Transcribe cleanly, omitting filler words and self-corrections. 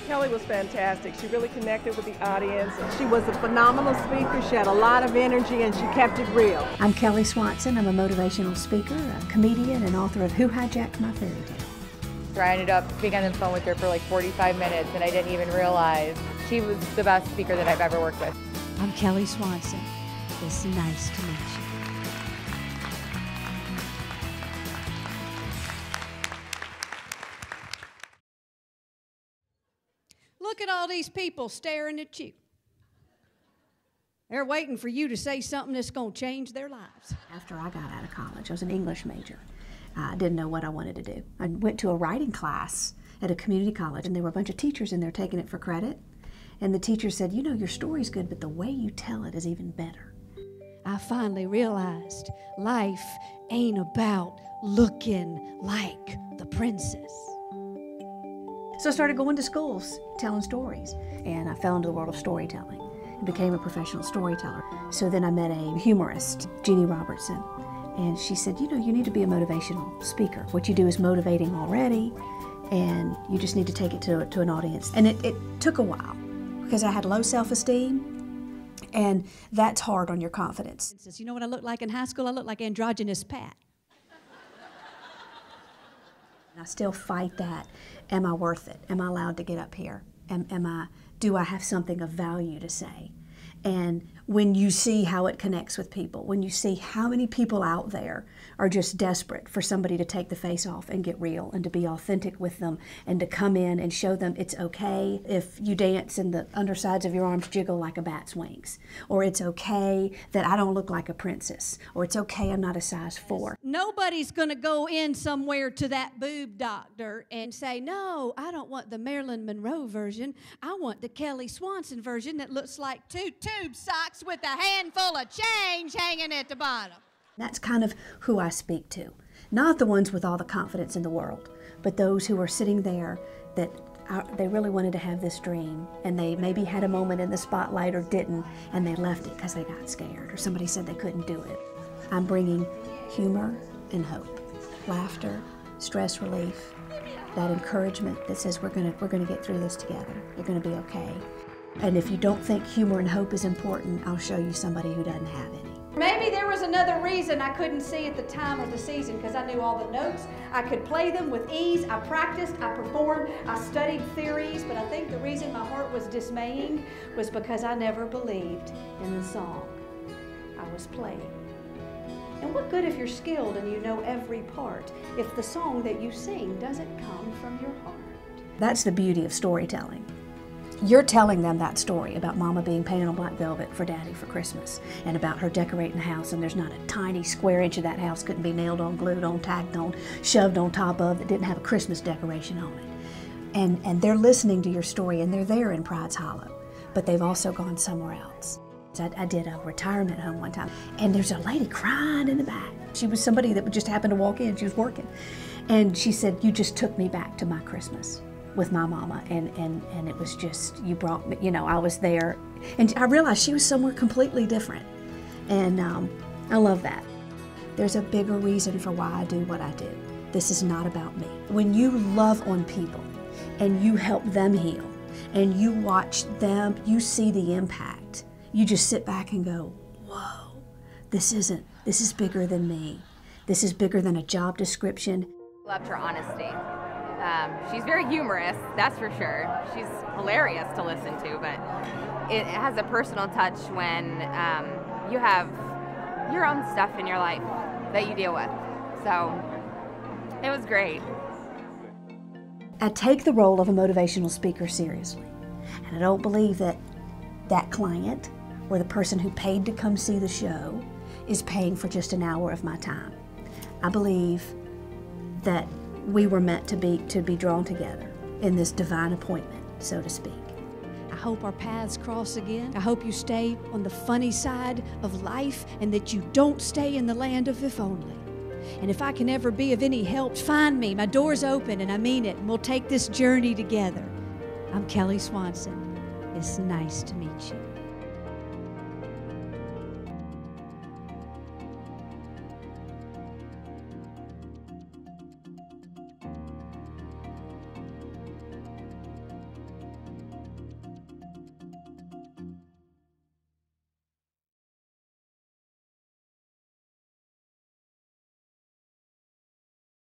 Kelly was fantastic. She really connected with the audience. She was a phenomenal speaker. She had a lot of energy and she kept it real. I'm Kelly Swanson. I'm a motivational speaker, a comedian, and author of Who Hijacked My Fairy Tale. I ended up being on the phone with her for like 45 minutes and I didn't even realize she was the best speaker that I've ever worked with. I'm Kelly Swanson. It's nice to meet you. Look at all these people staring at you. They're waiting for you to say something that's going to change their lives. After I got out of college, I was an English major. I didn't know what I wanted to do. I went to a writing class at a community college, and there were a bunch of teachers in there taking it for credit. And the teacher said, you know, your story's good, but the way you tell it is even better. I finally realized life ain't about looking like the princess. So I started going to schools, telling stories, and I fell into the world of storytelling and became a professional storyteller. So then I met a humorist, Jeannie Robertson, and she said, you know, you need to be a motivational speaker. What you do is motivating already, and you just need to take it to an audience. And it took a while because I had low self-esteem, and that's hard on your confidence. You know what I looked like in high school? I looked like androgynous Pat. I still fight that. Am I worth it? Am I allowed to get up here? Do I have something of value to say? And when you see how it connects with people, when you see how many people out there are just desperate for somebody to take the face off and get real and to be authentic with them and to come in and show them it's okay if you dance and the undersides of your arms jiggle like a bat's wings, or it's okay that I don't look like a princess, or it's okay I'm not a size 4. Nobody's going to go in somewhere to that boob doctor and say, no, I don't want the Marilyn Monroe version. I want the Kelly Swanson version that looks like 2 tube socks with a handful of change hanging at the bottom. That's kind of who I speak to. Not the ones with all the confidence in the world, but those who are sitting there that they really wanted to have this dream, and they maybe had a moment in the spotlight or didn't, and they left it because they got scared or somebody said they couldn't do it. I'm bringing humor and hope, laughter, stress relief, that encouragement that says we're gonna get through this together. You're gonna be okay. And if you don't think humor and hope is important, I'll show you somebody who doesn't have any. Maybe there was another reason I couldn't see at the time of the season, because I knew all the notes. I could play them with ease. I practiced, I performed, I studied theories, but I think the reason my heart was dismaying was because I never believed in the song I was playing. And what good if you're skilled and you know every part if the song that you sing doesn't come from your heart? That's the beauty of storytelling. You're telling them that story about Mama being painted on black velvet for Daddy for Christmas, and about her decorating the house, and there's not a tiny square inch of that house couldn't be nailed on, glued on, tagged on, shoved on top of that didn't have a Christmas decoration on it. And they're listening to your story, and they're there in Pride's Hollow, but they've also gone somewhere else. I did a retirement home one time, and there's a lady crying in the back. She was somebody that just happened to walk in. She was working, and she said, you just took me back to my Christmas with my mama, and it was just, you brought me, you know, I was there, and I realized she was somewhere completely different, and I love that. There's a bigger reason for why I do what I do. This is not about me. When you love on people, and you help them heal, and you watch them, you see the impact, you just sit back and go, whoa, this is bigger than me. This is bigger than a job description. Loved her honesty. She's very humorous, that's for sure. She's hilarious to listen to, but it has a personal touch when you have your own stuff in your life that you deal with. So it was great. I take the role of a motivational speaker seriously, and I don't believe that that client or the person who paid to come see the show is paying for just an hour of my time. I believe that we were meant to be drawn together in this divine appointment, so to speak. I hope our paths cross again. I hope you stay on the funny side of life and that you don't stay in the land of if only. And if I can ever be of any help, find me. My door's open, and I mean it, and we'll take this journey together. I'm Kelly Swanson. It's nice to meet you.